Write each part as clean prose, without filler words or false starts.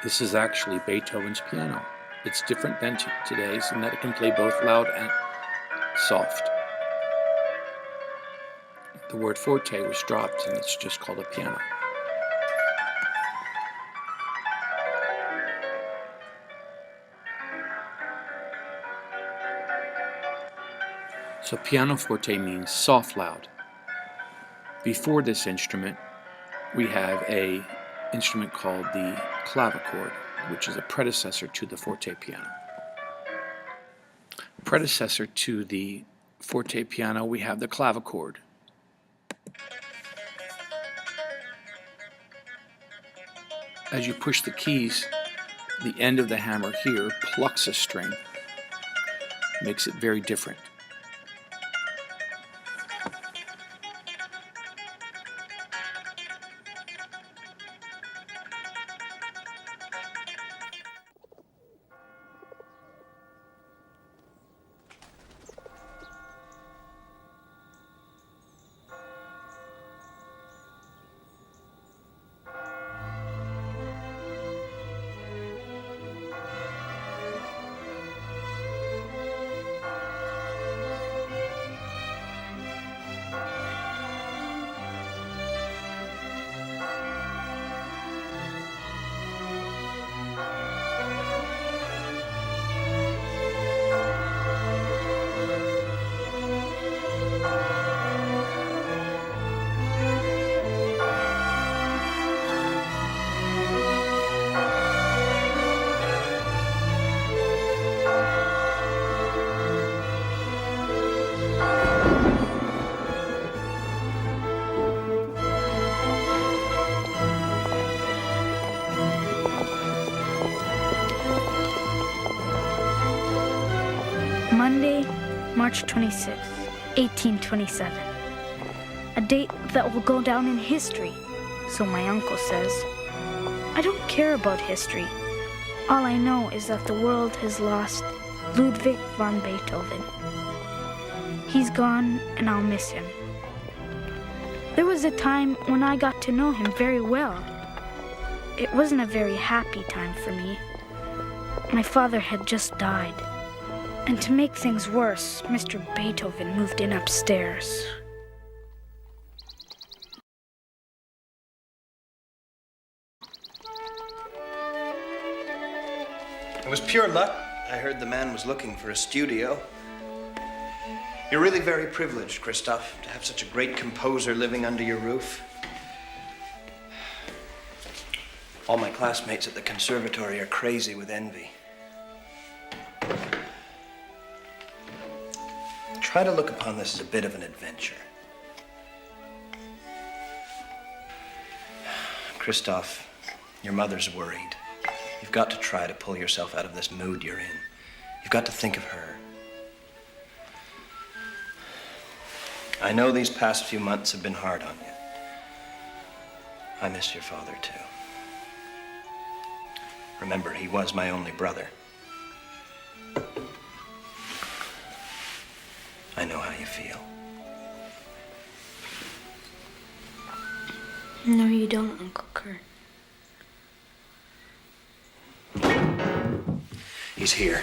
This is actually Beethoven's piano. It's different than today's in that it can play both loud and soft. The word forte was dropped and it's just called a piano. So pianoforte means soft loud. Before this instrument, we have an instrument called the clavichord, which is a predecessor to the forte piano. Predecessor to the forte piano, we have the clavichord. As you push the keys, the end of the hammer here plucks a string, makes it very different. Monday, March 26, 1827. A date that will go down in history, so my uncle says. I don't care about history. All I know is that the world has lost Ludwig van Beethoven. He's gone, and I'll miss him. There was a time when I got to know him very well. It wasn't a very happy time for me. My father had just died. And to make things worse, Mr. Beethoven moved in upstairs. It was pure luck. I heard the man was looking for a studio. You're really very privileged, Christoph, to have such a great composer living under your roof. All my classmates at the conservatory are crazy with envy. Try to look upon this as a bit of an adventure. Christoph, your mother's worried. You've got to try to pull yourself out of this mood you're in. You've got to think of her. I know these past few months have been hard on you. I miss your father, too. Remember, he was my only brother. I know how you feel. No, you don't, Uncle Kurt. He's here.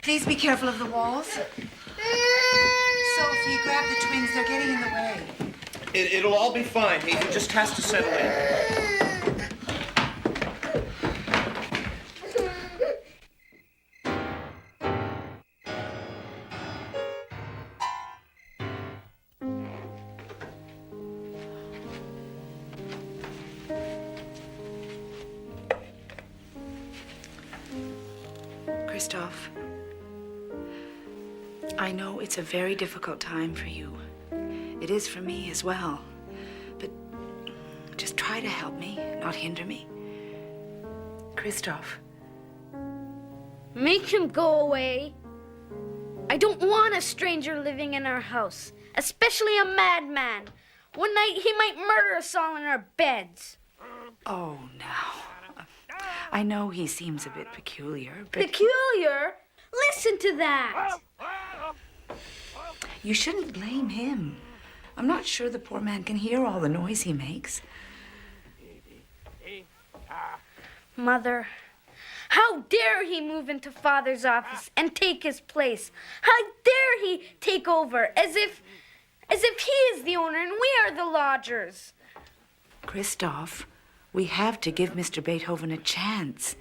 Please be careful of the walls. Sophie, grab the twins. They're getting in the way. It'll all be fine. He just has to settle in. Christoph, I know it's a very difficult time for you. It is for me as well. But just try to help me, not hinder me. Christoph. Make him go away. I don't want a stranger living in our house, especially a madman. One night he might murder us all in our beds. Oh, now. I know he seems a bit peculiar, but... Peculiar? Listen to that. You shouldn't blame him. I'm not sure the poor man can hear all the noise he makes. Mother, how dare he move into Father's office and take his place? How dare he take over as if he is the owner and we are the lodgers? Christoph, we have to give Mr. Beethoven a chance.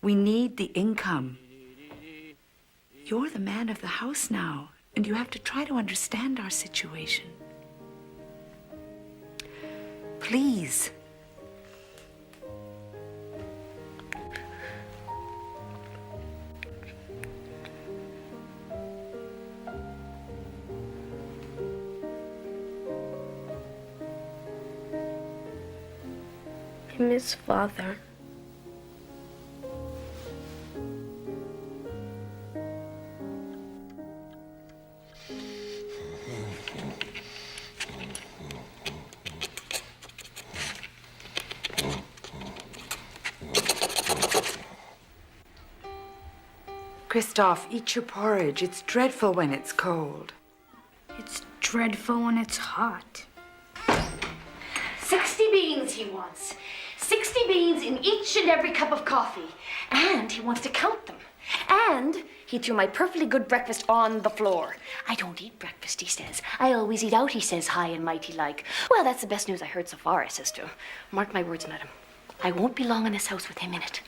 We need the income. You're the man of the house now, and you have to try to understand our situation. Please. I miss Father. Christoph, eat your porridge. It's dreadful when it's cold. It's dreadful when it's hot. 60 beans he wants. 60 beans in each and every cup of coffee. And he wants to count them. And he threw my perfectly good breakfast on the floor. I don't eat breakfast, he says. I always eat out, he says, high and mighty like. Well, that's the best news I heard so far, I says to him. Mark my words, madam. I won't be long in this house with him in it.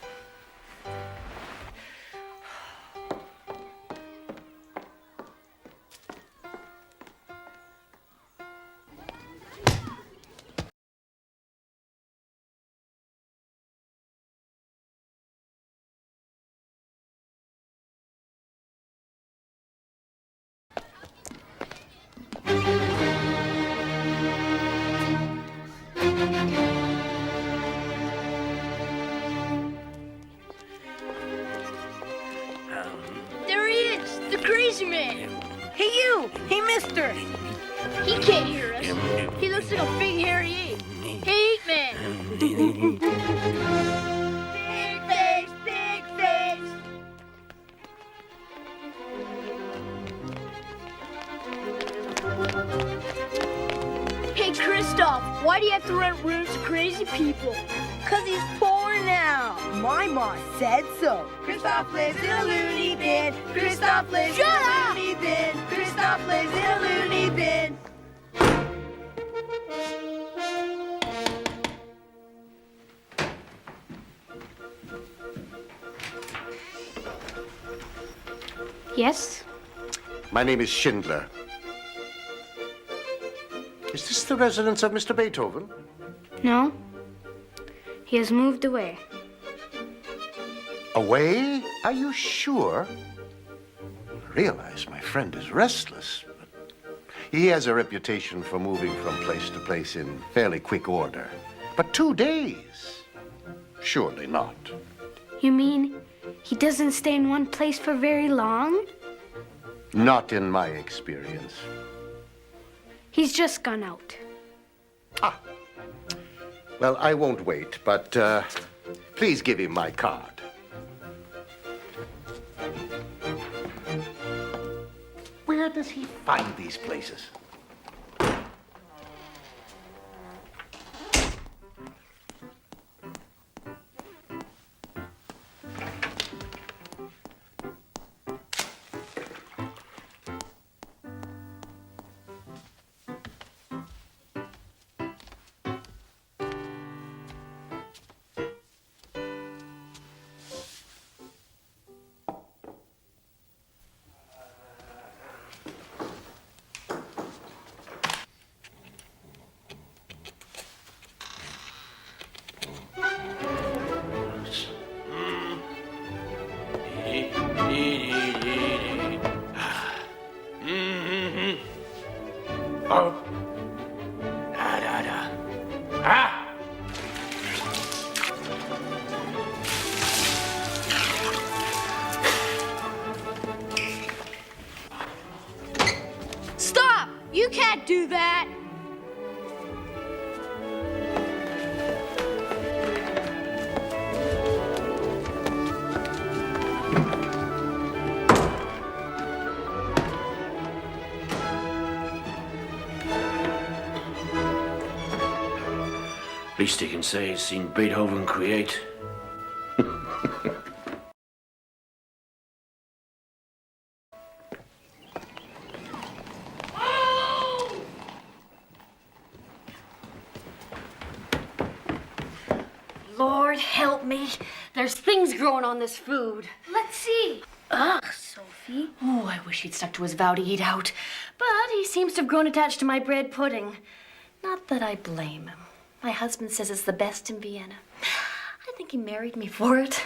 There he is, the crazy man. Hey, you! Hey, mister! He can't hear us. He looks like a big hairy ape. Hey, ape man. Big face, big face. Hey, Christoph, why do you have to rent rooms to crazy people? 'Cause he's poor now. My ma said so. Christoph lives in a loony bin. Christoph lives in a loony bin. Christoph lives in a loony bin. Yes? My name is Schindler. Is this the residence of Mr. Beethoven? No. He has moved away. Away? Are you sure? I realize my friend is restless, but he has a reputation for moving from place to place in fairly quick order. But 2 days? Surely not. You mean he doesn't stay in one place for very long? Not in my experience. He's just gone out. Ah. Well, I won't wait, but please give him my card. Where does he find these places? Oh. Da, da, da. Ah! do that. Least he can say he's seen Beethoven create. Lord help me. There's things growing on this food. Let's see. Ugh, Sophie. Oh, I wish he'd stuck to his vow to eat out. But he seems to have grown attached to my bread pudding. Not that I blame him. My husband says it's the best in Vienna. I think he married me for it.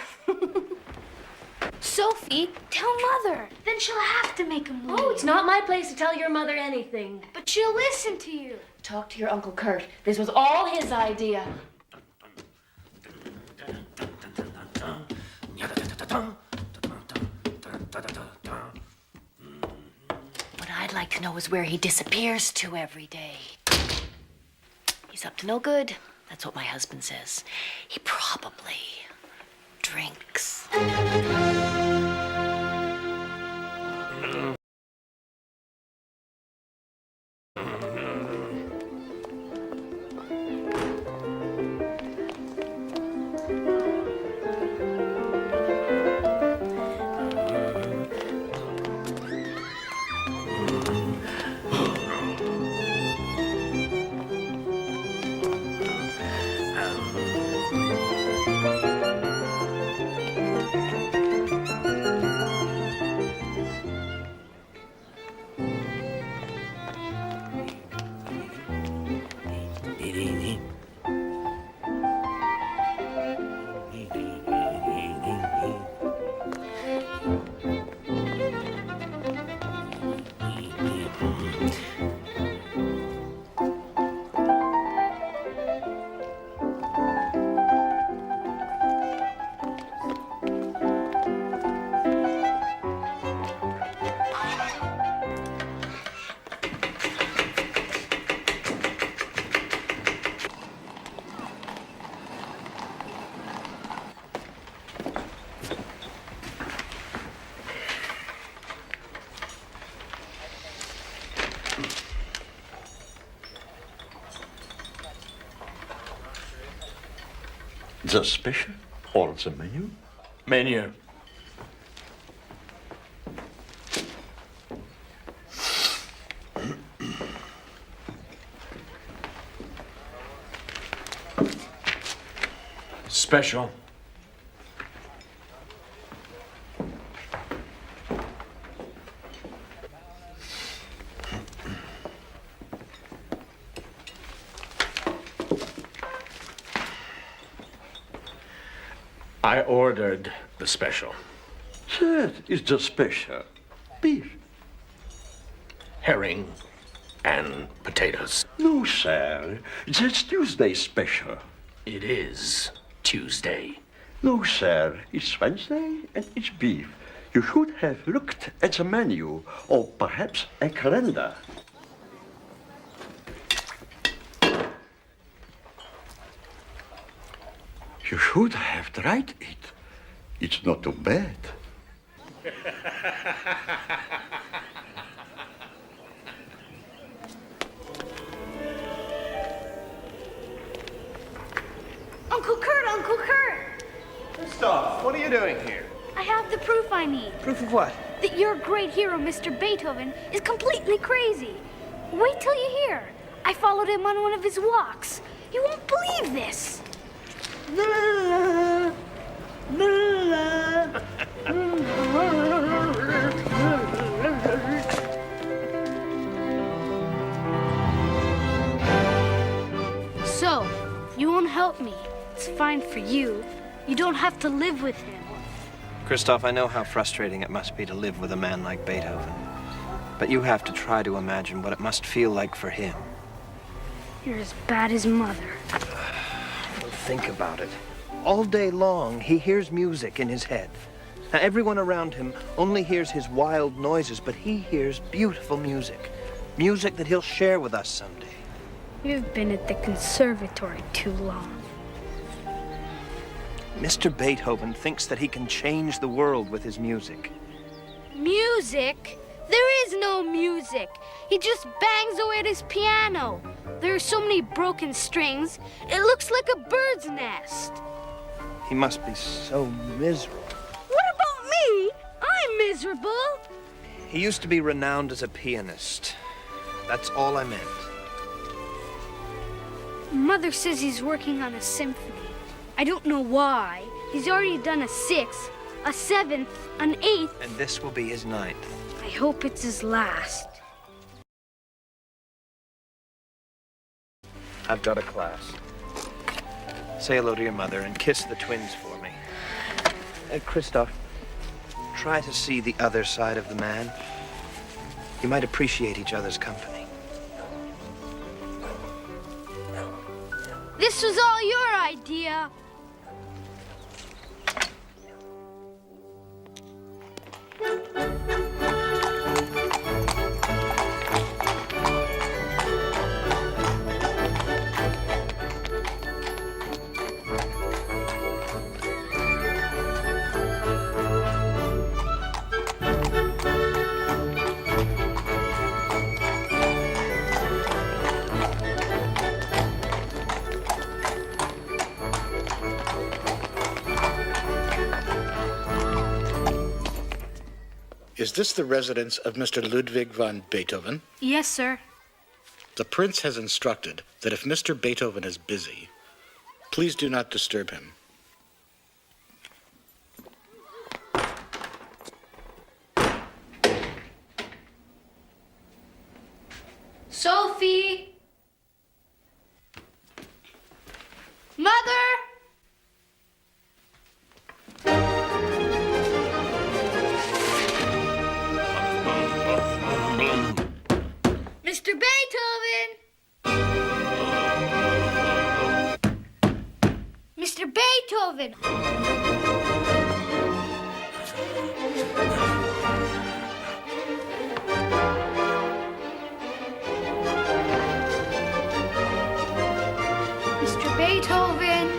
Sophie, tell Mother. Then she'll have to make him leave. Oh, it's not my place to tell your mother anything. But she'll listen to you. Talk to your Uncle Kurt. This was all his idea. What I'd like to know is where he disappears to every day. He's up to no good. That's what my husband says. He probably drinks. The special or the menu? Menu. Special. I ordered the special. That is the special. Beef. Herring and potatoes. No, sir. That's Tuesday special. It is Tuesday. No, sir. It's Wednesday and it's beef. You should have looked at the menu or perhaps a calendar. You should have tried it. It's not too bad. Uncle Kurt, Uncle Kurt! Christoph, what are you doing here? I have the proof I need. Proof of what? That your great hero, Mr. Beethoven, is completely crazy. Wait till you hear. I followed him on one of his walks. You won't believe this. So, you won't help me. It's fine for you. You don't have to live with him. Christoph, I know how frustrating it must be to live with a man like Beethoven. But you have to try to imagine what it must feel like for him. You're as bad as Mother. Well, think about it. All day long, he hears music in his head. Now, everyone around him only hears his wild noises, but he hears beautiful music. Music that he'll share with us someday. You've been at the conservatory too long. Mr. Beethoven thinks that he can change the world with his music. Music? There is no music. He just bangs away at his piano. There are so many broken strings, it looks like a bird's nest. He must be so miserable. What about me? I'm miserable. He used to be renowned as a pianist. That's all I meant. Mother says he's working on a symphony. I don't know why. He's already done a 6th, a 7th, an 8th. And this will be his 9th. I hope it's his last. I've got a class. Say hello to your mother and kiss the twins for me. Christoph, try to see the other side of the man. You might appreciate each other's company. This was all your idea. Is this the residence of Mr. Ludwig von Beethoven? Yes, sir. The prince has instructed that if Mr. Beethoven is busy, please do not disturb him. Sophie! Mother! Mr. Beethoven! Mr. Beethoven! Mr. Beethoven!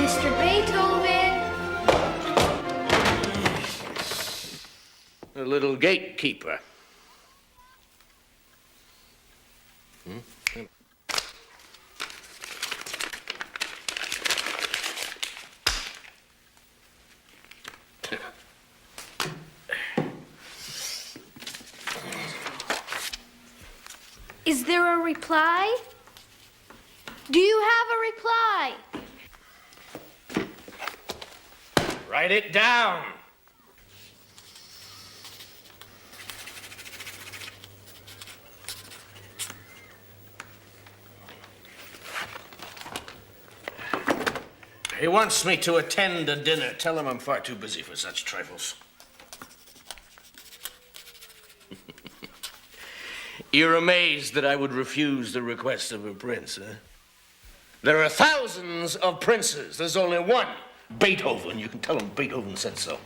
Mr. Beethoven! The little gatekeeper. Is there a reply? Do you have a reply? Write it down. He wants me to attend a dinner. Tell him I'm far too busy for such trifles. You're amazed that I would refuse the request of a prince, huh? There are thousands of princes. There's only one, Beethoven. You can tell him Beethoven said so.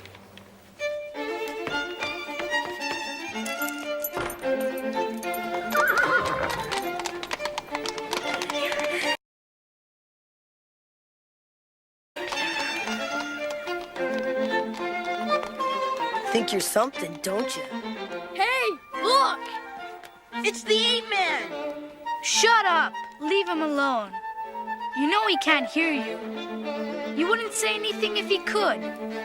Think you're something, don't you? Hey, look! It's the 8-Man! Shut up! Leave him alone. You know he can't hear you. You wouldn't say anything if he could.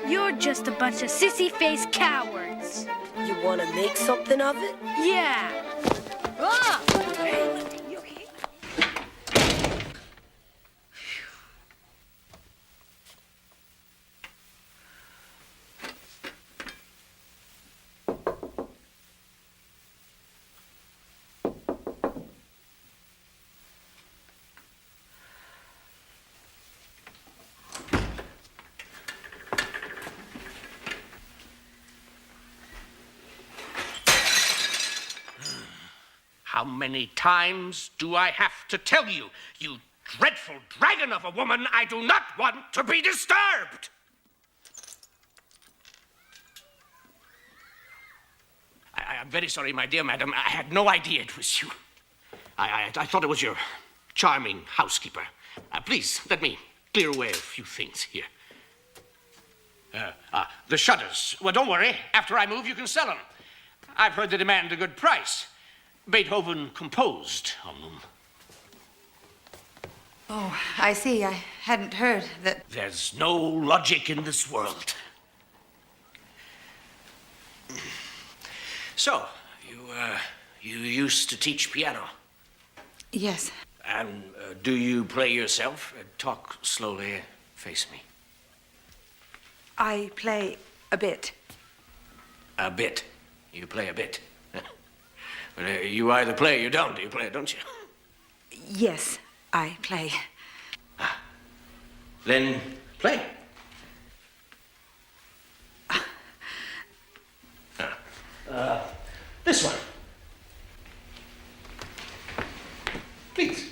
You're just a bunch of sissy-faced cowards. You want to make something of it? Yeah. Ah! How many times do I have to tell you, you dreadful dragon of a woman, I do not want to be disturbed? I'm very sorry, my dear madam. I had no idea it was you. I thought it was your charming housekeeper. Please, let me clear away a few things here. The shutters. Well, don't worry. After I move, you can sell them. I've heard they demand a good price. Beethoven composed on them. Oh, I see. I hadn't heard that. There's no logic in this world. So, you used to teach piano? Yes. And do you play yourself? Talk slowly. Face me. I play a bit. A bit? You play a bit? Well, you either play or you don't. You play, don't you? Yes, I play. Then play. This one. Please.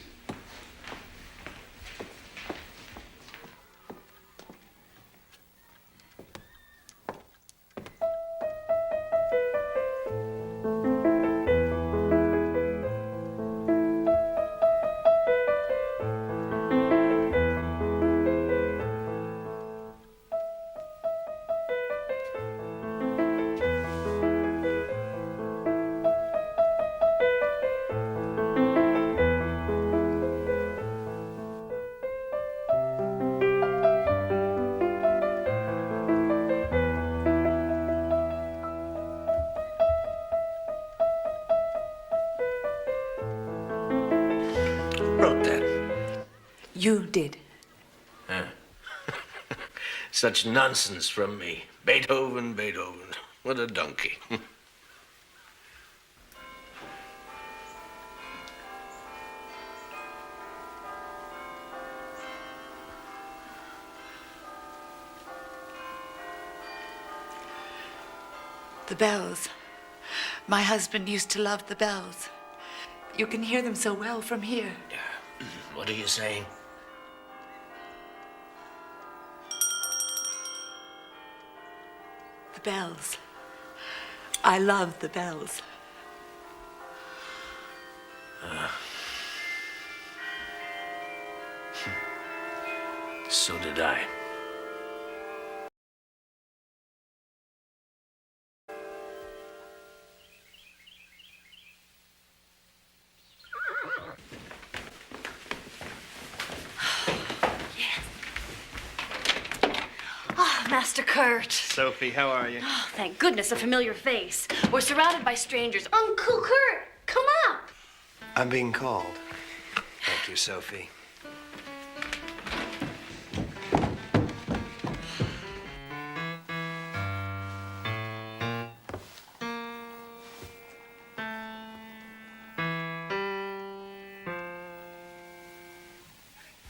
Wrote that. You did. Such nonsense from me. Beethoven. What a donkey. The bells. My husband used to love the bells. You can hear them so well from here. What are you saying? The bells. I love the bells. So did I. Master Kurt. Sophie, how are you? Oh, thank goodness, a familiar face. We're surrounded by strangers. Uncle Kurt, come up. I'm being called. Thank you, Sophie.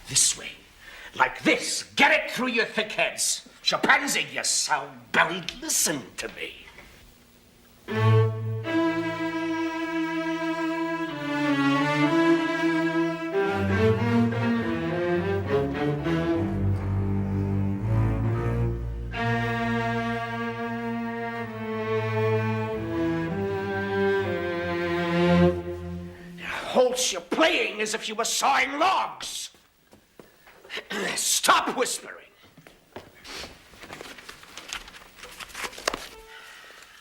This way. Like this. Get it through your thick heads. Chimpanzee, you sound-bellied, listen to me. Holtz, you're playing as if you were sawing logs. Stop whispering.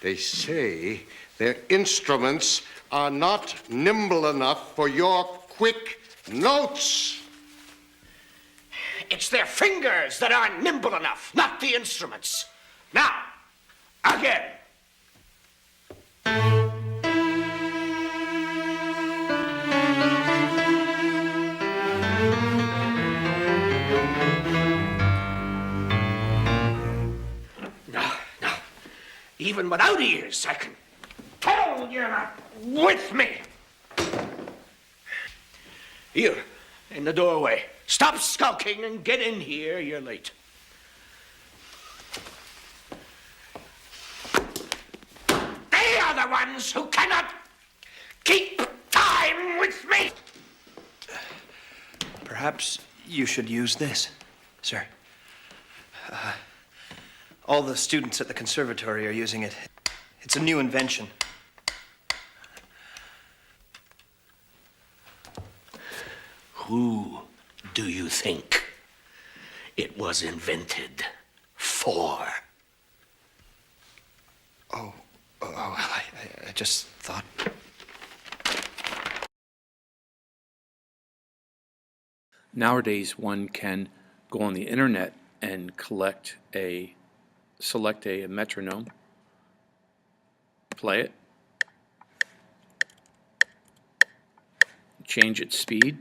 They say their instruments are not nimble enough for your quick notes. It's their fingers that aren't nimble enough, not the instruments. Now, again. Even without ears, I can tell you're not with me. Here, in the doorway. Stop skulking and get in here. You're late. They are the ones who cannot keep time with me. Perhaps you should use this, sir. All the students at the conservatory are using it. It's a new invention. who do you think it was invented for? I just thought. Nowadays, one can go on the internet and select a metronome, play it, change its speed,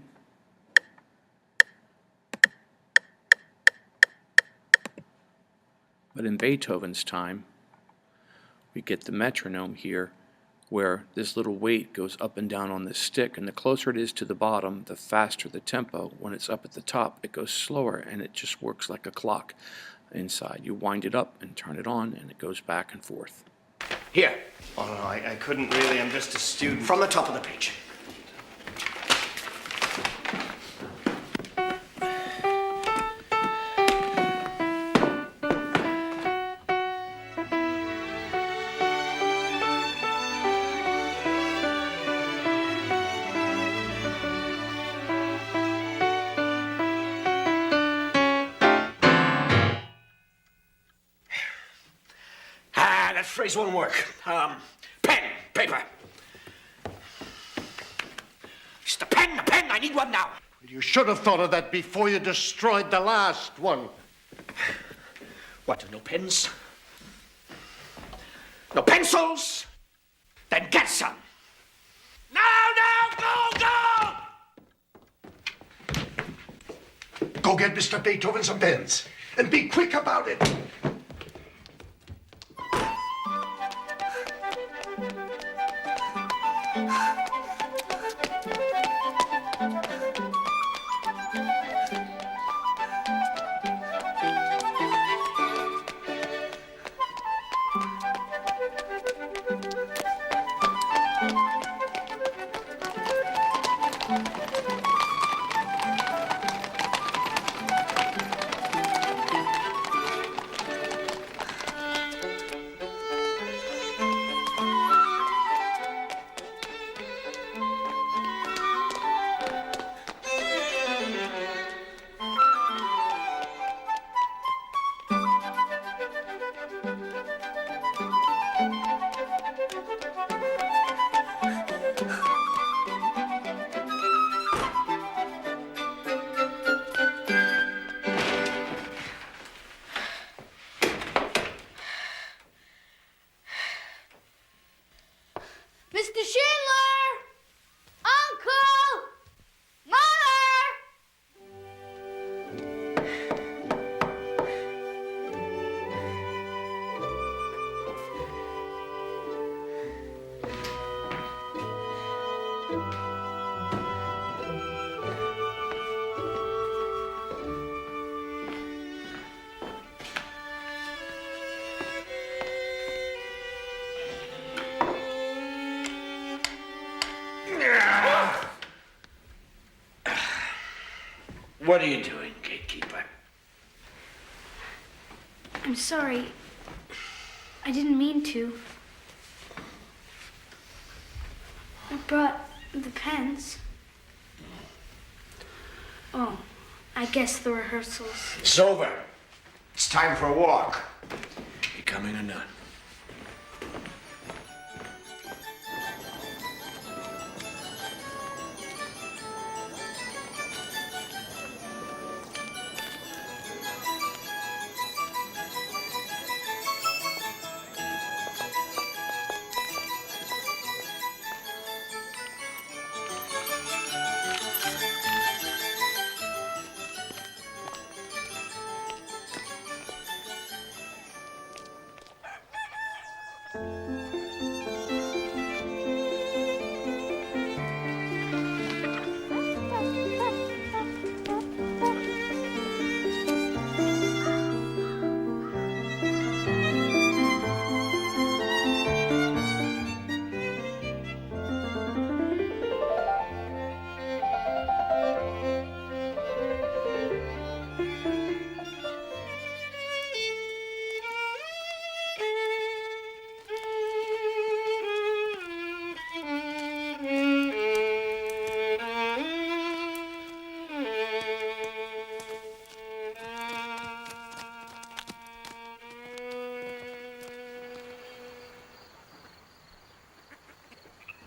but in Beethoven's time, we get the metronome here where this little weight goes up and down on this stick, and the closer it is to the bottom, the faster the tempo. When it's up at the top, it goes slower, and it just works like a clock inside. You wind it up and turn it on, and it goes back and forth. Here, Oh, no, I couldn't really. I'm just a student. from the top of the page. That phrase won't work. Pen, paper. Just a pen, I need one now. You should have thought of that before you destroyed the last one. What, no pens? No pencils? Then get some. Now, go! Go get Mr. Beethoven some pens, and be quick about it. Mr. Schindler! Uncle! Mother! What are you doing, gatekeeper? I'm sorry. I didn't mean to. I brought the pens. Oh, I guess the rehearsals. It's over. It's time for a walk. Becoming a nun.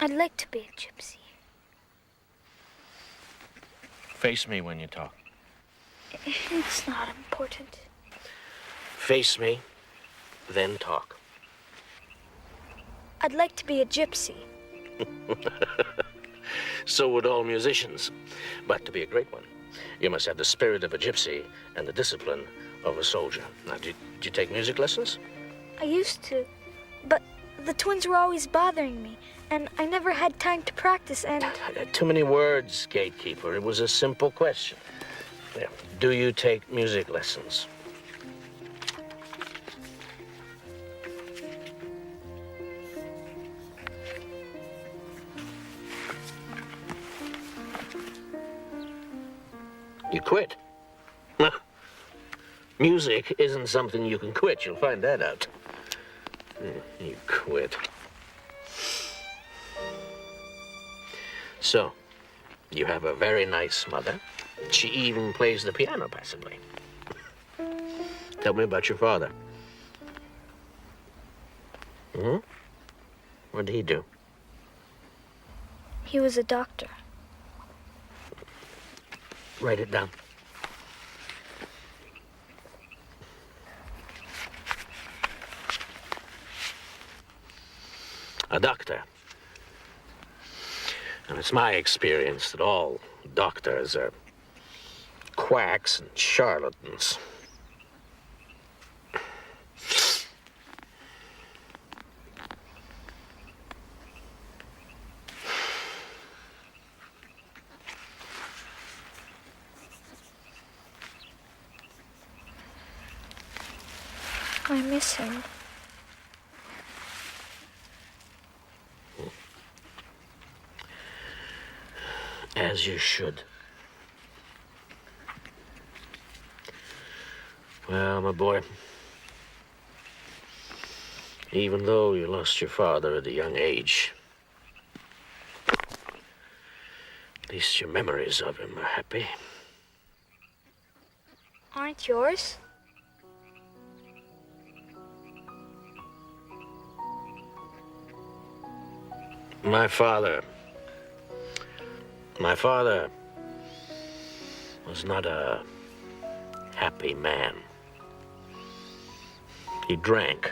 I'd like to be a gypsy. Face me when you talk. It's not important. Face me, then talk. I'd like to be a gypsy. So would all musicians. But to be a great one, you must have the spirit of a gypsy and the discipline of a soldier. Now, did you take music lessons? I used to, but the twins were always bothering me, and I never had time to practice, and... Too many words, gatekeeper. It was a simple question. Yeah. Do you take music lessons? You quit. Music isn't something you can quit. You'll find that out. You quit. So, you have a very nice mother. She even plays the piano passably. Tell me about your father. What did he do? He was a doctor. Write it down. A doctor. And it's my experience that all doctors are quacks and charlatans. I miss him. As you should. Well, my boy, even though you lost your father at a young age, at least your memories of him are happy. Aren't yours? My father was not a happy man. He drank.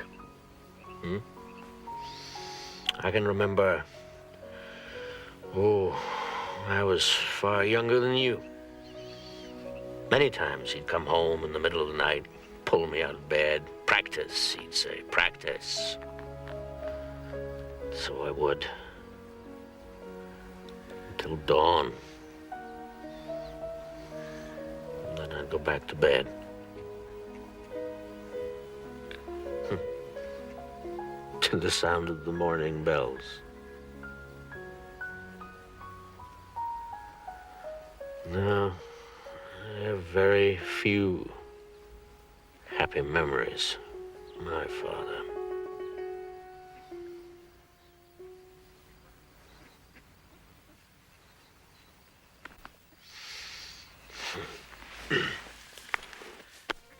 I can remember, I was far younger than you. Many times he'd come home in the middle of the night, pull me out of bed. Practice, he'd say, practice. So I would. Till dawn. And then I'd go back to bed. To the sound of the morning bells. No, I have very few happy memories of my father.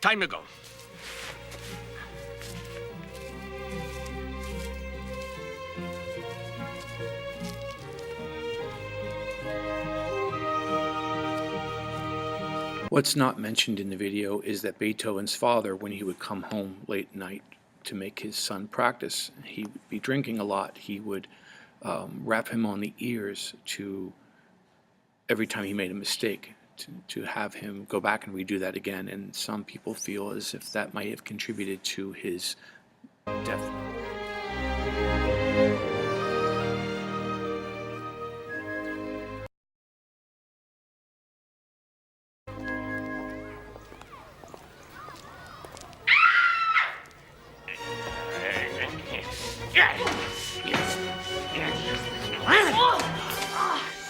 Time to go. What's not mentioned in the video is that Beethoven's father, when he would come home late at night to make his son practice, he would be drinking a lot. He would rap him on the ears to, every time he made a mistake, to have him go back and redo that again. And some people feel as if that might have contributed to his death.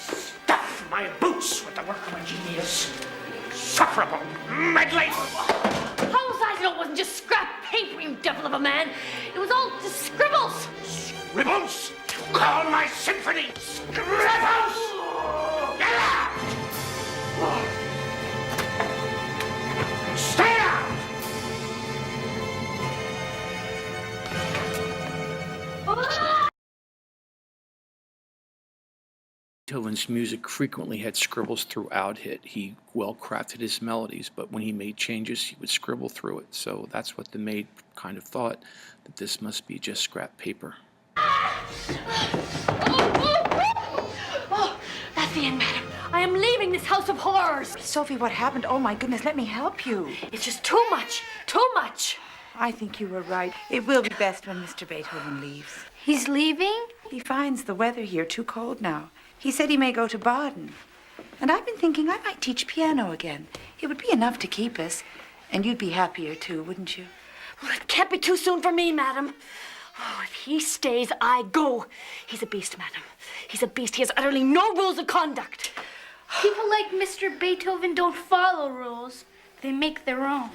Stuff my boots with the work of a genius. Sufferable, meddling. How was I to know it wasn't just scrap paper, you devil of a man? It was all just scribbles. Scribbles? You call my symphony scribbles? Get out! Beethoven's music frequently had scribbles throughout it. He well crafted his melodies, but when he made changes, he would scribble through it. So that's what the maid kind of thought, that this must be just scrap paper. Oh, that's the end, madam. I am leaving this house of horrors. Sophie, what happened? Oh, my goodness, let me help you. It's just too much. Too much. I think you were right. It will be best when Mr. Beethoven leaves. He's leaving? He finds the weather here too cold now. He said he may go to Baden. And I've been thinking I might teach piano again. It would be enough to keep us. And you'd be happier, too, wouldn't you? Well, it can't be too soon for me, madam. Oh, if he stays, I go. He's a beast, madam. He's a beast. He has utterly no rules of conduct. People like Mr. Beethoven don't follow rules. They make their own.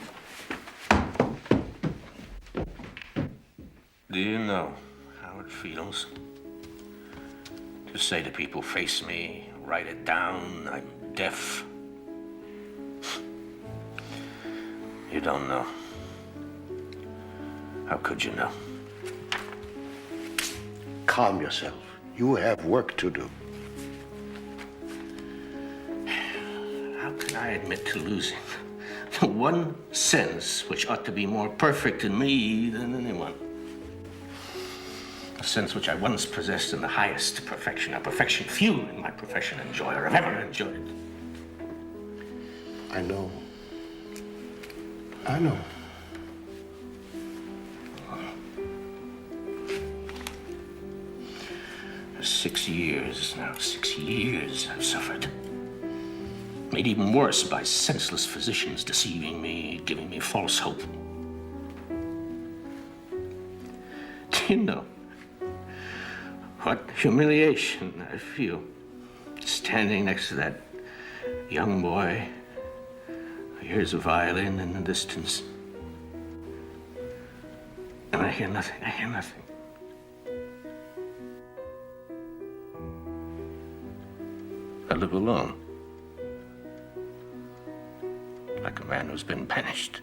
Do you know how it feels to say to people, face me, write it down, I'm deaf? You don't know. How could you know? Calm yourself. You have work to do. How can I admit to losing the one sense which ought to be more perfect in me than anyone? A sense which I once possessed in the highest perfection, a perfection few in my profession enjoy or have ever enjoyed. I know. I know. For 6 years now, 6 years I've suffered. Made even worse by senseless physicians deceiving me, giving me false hope. Do you know what humiliation I feel standing next to that young boy who hears a violin in the distance? And I hear nothing, I hear nothing. I live alone. Like a man who's been banished.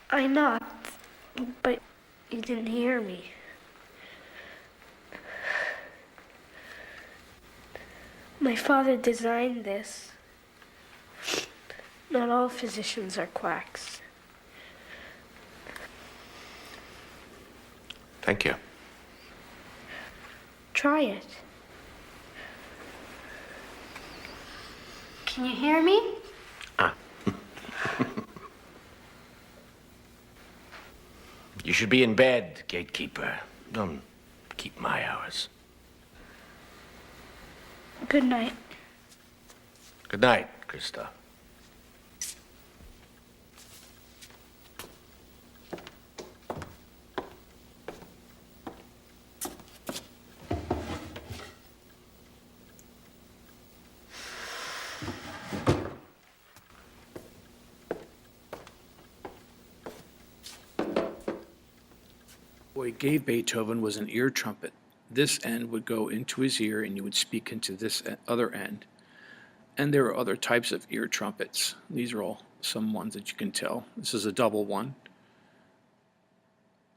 I knocked, but you didn't hear me. My father designed this. Not all physicians are quacks. Thank you. Try it. Can you hear me? You should be in bed, gatekeeper. Don't keep my hours. Good night. Good night, Christoph. What he gave Beethoven was an ear trumpet. This end would go into his ear and you would speak into this other end. And there are other types of ear trumpets. These are all some ones that you can tell. This is a double one.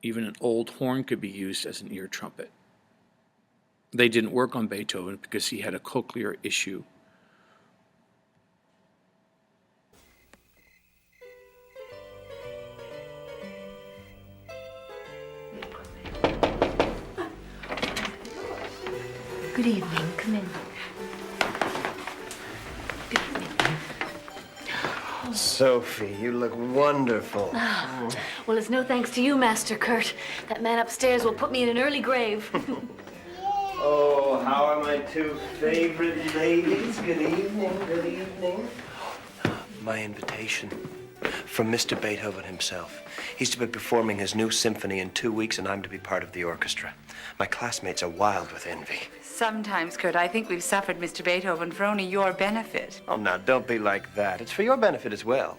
Even an old horn could be used as an ear trumpet. They didn't work on Beethoven because he had a cochlear issue. Good evening. Come in. Sophie, you look wonderful. Well, it's no thanks to you, Master Kurt. That man upstairs will put me in an early grave. Oh, how are my two favorite ladies? Good evening, good evening. My invitation from Mr. Beethoven himself. He's to be performing his new symphony in 2 weeks, and I'm to be part of the orchestra. My classmates are wild with envy. Sometimes, Kurt, I think we've suffered Mr. Beethoven for only your benefit. Oh, now, don't be like that. It's for your benefit as well.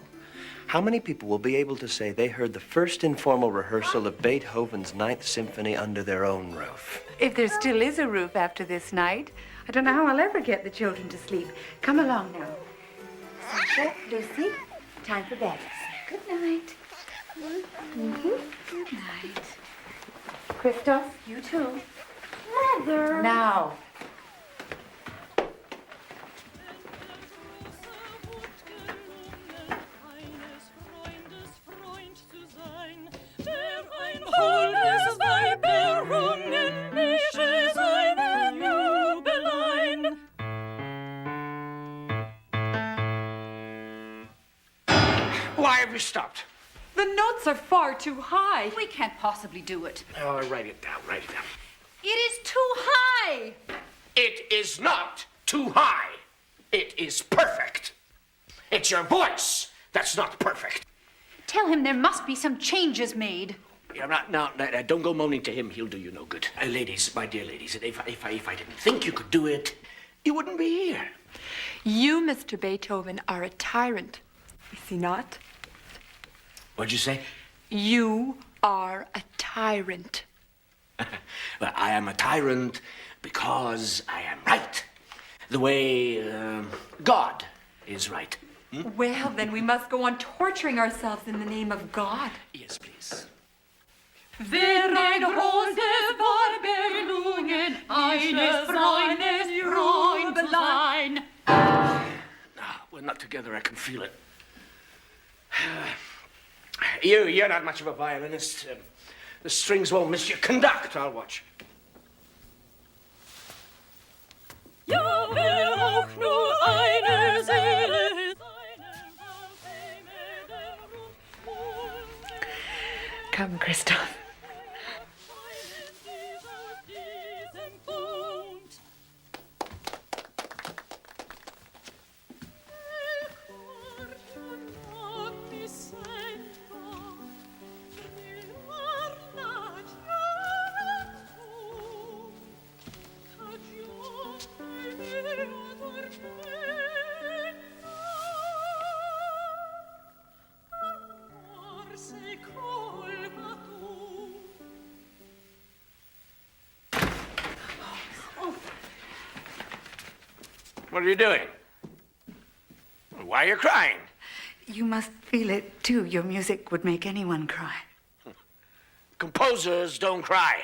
How many people will be able to say they heard the first informal rehearsal of Beethoven's Ninth Symphony under their own roof? If there still is a roof after this night, I don't know how I'll ever get the children to sleep. Come along now. Sasha, Lucy, time for bed. Good night. Good night. Christoph, you too. Mother! Now. Why have you stopped? The notes are far too high. We can't possibly do it. Oh, write it down, write it down. It is too high. It is not too high. It is perfect. It's your voice that's not perfect. Tell him there must be some changes made. Yeah, now, don't go moaning to him. He'll do you no good. Ladies, my dear ladies, if I didn't think you could do it, you wouldn't be here. You, Mr. Beethoven, are a tyrant. Is he not? What'd you say? You are a tyrant. Well, I am a tyrant because I am right. The way God is right. Well, then we must go on torturing ourselves in the name of God. Yes, please. Wer ein Rose war berlungen, eines Freundes Freundlein. We're not together, I can feel it. You're not much of a violinist. The strings won't miss you. Conduct, I'll watch. Ja, wer auch nur eine Seele Come, Christoph. What are you doing? Why are you crying? You must feel it, too. Your music would make anyone cry. Composers don't cry.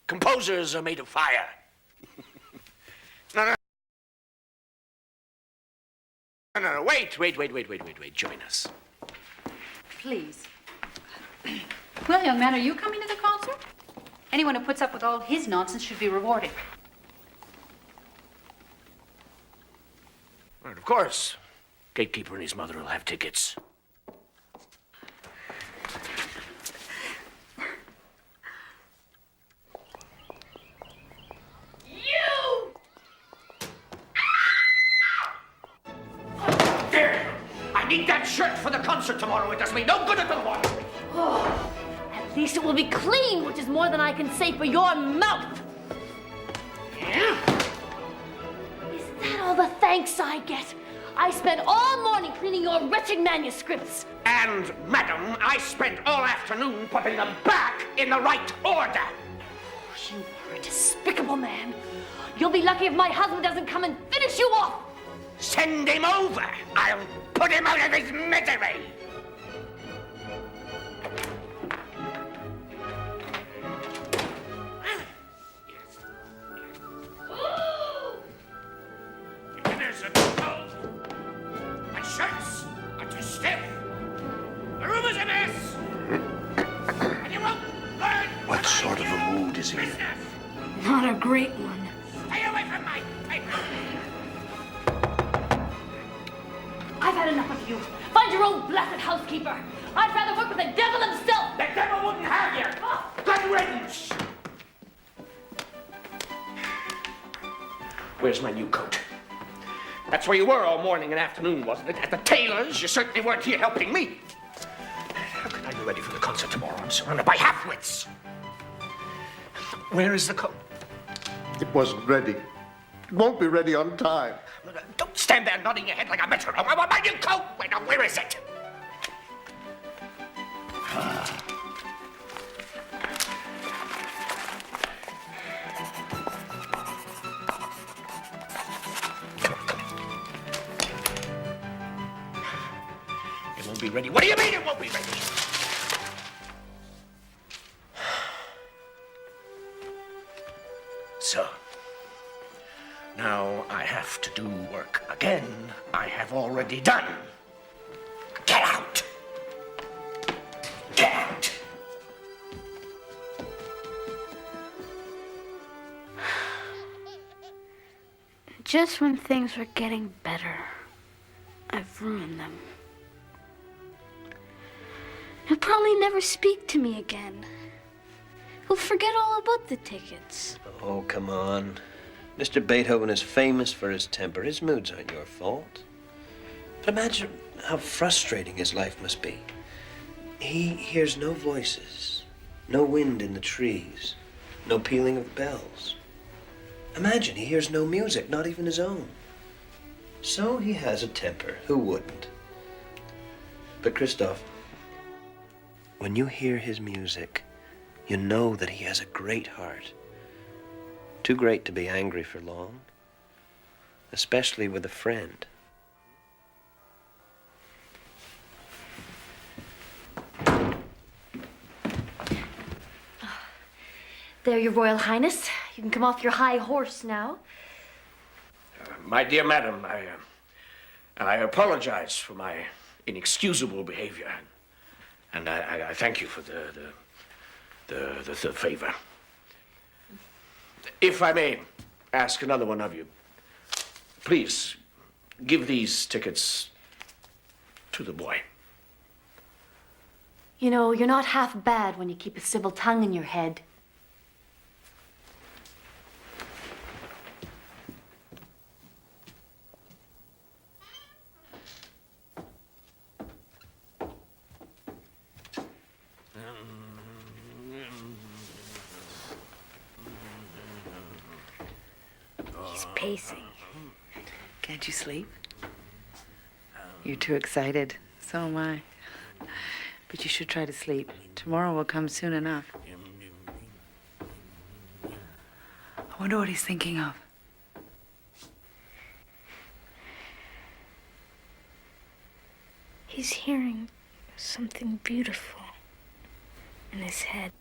Composers are made of fire. No, wait. Join us. Please. Well, young man, are you coming to the concert? Anyone who puts up with all his nonsense should be rewarded. Right, of course. Gatekeeper and his mother will have tickets. You! There! I need that shirt for the concert tomorrow. It does me no good at the water. Oh, at least it will be clean, which is more than I can say for your mouth. Yeah? Is that all the thanks I get? I spent all morning cleaning your wretched manuscripts. And, madam, I spent all afternoon putting them back in the right order. You are a despicable man. You'll be lucky if my husband doesn't come and finish you off. Send him over. I'll put him out of his misery. stiff. The room is a mess. And you won't learn. What sort of a mood is he in? Not a great one. Stay away from my paper. I've had enough of you. Find your own blessed housekeeper. I'd rather work with the devil himself. The devil wouldn't have you. Good riddance. Where's my new coat? That's where you were all morning and afternoon, wasn't it? At the tailor's. You certainly weren't here helping me. How can I be ready for the concert tomorrow? I'm surrounded by half-wits. Where is the coat? It wasn't ready. It won't be ready on time. Don't stand there nodding your head like a metronome. I want my new coat. Wait, now, where is it? It won't be ready. What do you mean it won't be ready? So, now I have to do work again I have already done. Get out! Get out! Just when things were getting better, I've ruined them. He'll probably never speak to me again. He'll forget all about the tickets. Oh, come on. Mr. Beethoven is famous for his temper. His moods aren't your fault. But imagine how frustrating his life must be. He hears no voices, no wind in the trees, no pealing of bells. Imagine he hears no music, not even his own. So he has a temper. Who wouldn't? But Christoph, when you hear his music, you know that he has a great heart. Too great to be angry for long, especially with a friend. There, Your Royal Highness. You can come off your high horse now. My dear madam, I apologize for my inexcusable behavior. And I thank you for the favor. If I may ask another one of you, please give these tickets to the boy. You know, you're not half bad when you keep a civil tongue in your head. He's pacing. Can't you sleep? You're too excited. So am I. But you should try to sleep. Tomorrow will come soon enough. I wonder what he's thinking of. He's hearing something beautiful in his head.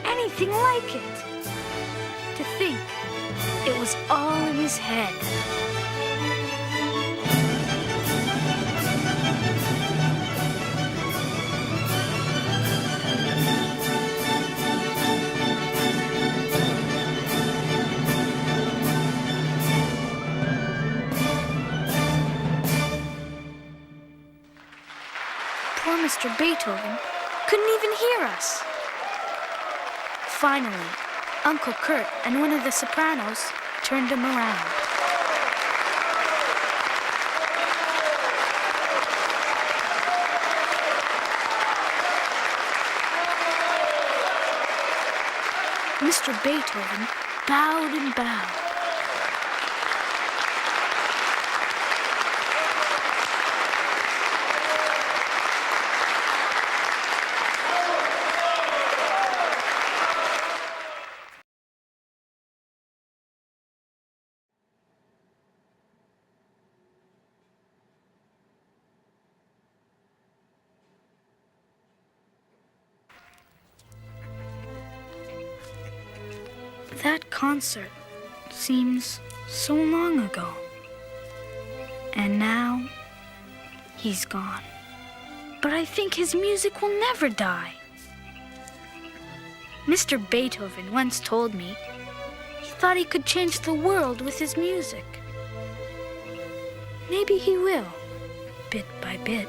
anything like it. To think it was all in his head. Poor Mr. Beethoven couldn't even hear us. Finally, Uncle Kurt and one of the sopranos turned him around. Mr. Beethoven bowed and bowed. That concert seems so long ago. And now, he's gone. But I think his music will never die. Mr. Beethoven once told me he thought he could change the world with his music. Maybe he will, bit by bit.